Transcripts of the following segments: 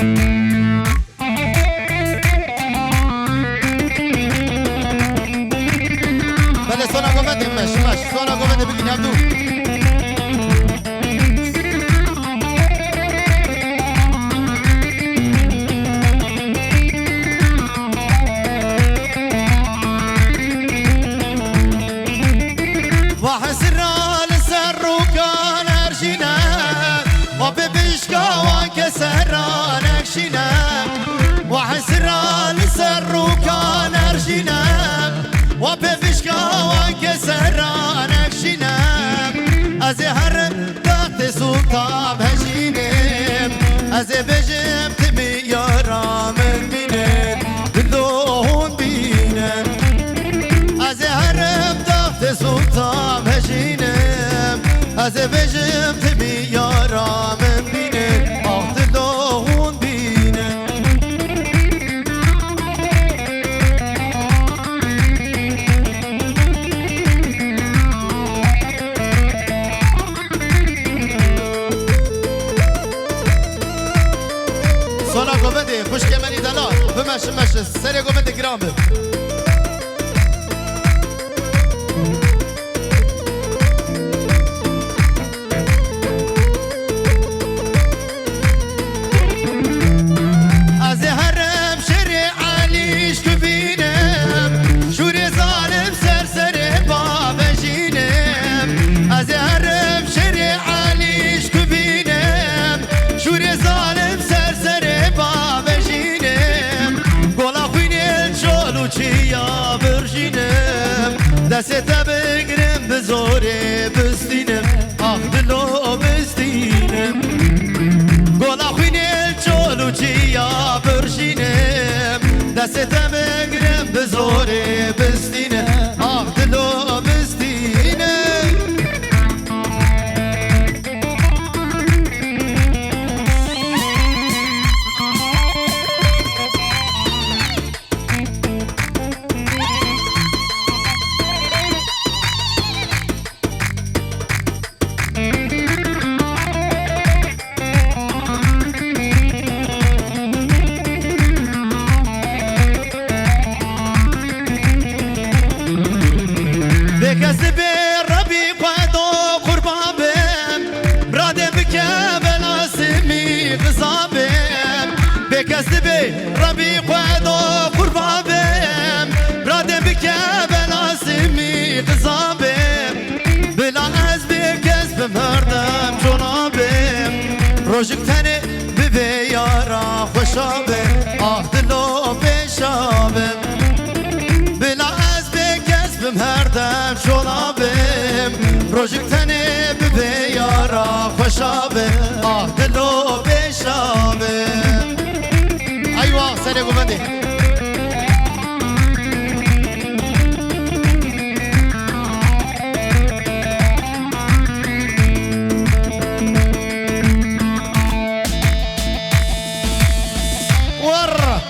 بله سونا گومنده مش سونا گومنده بگین هم دو سرانك شنام وحسران سروكان ارشنام وبفشكاوك سرانك شنام ازهر دات سلطان هشينم ازبجم تبي يارا من بينن دلون بينن ازهر دات سلطان هشينم ازبجم تبي يارا من بينن سونا گومنده خوش کمنی دلال بمش سری گومنده گرامه از هرم شر علیش کبینم شور ظالم سر بابجینم از هرم شر علیش کبینم شور ظالم سر چیا برجینم دست بگیرم به زوره بستینم آخ دلو بستینم گلا خوینه چولو چیا برجینم دست بگیرم به زوره بستینم آخ دلو بستینم ربي قادو قربابم برادم بك بلاسمي قصابم بلا از بكس بمردم جنابم روشك تاني ببي يارا خوشابم آه دلو بشابم بلا از بكس بمردم جنابم روشك تاني ببي يارا خوشابم آه دلو بشابم ايوه سريع قومندي ورا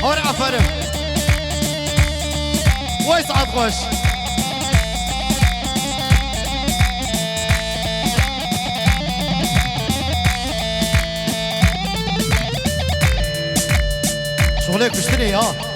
هوري عفرم ويصعد خوش شغلك بشتري ها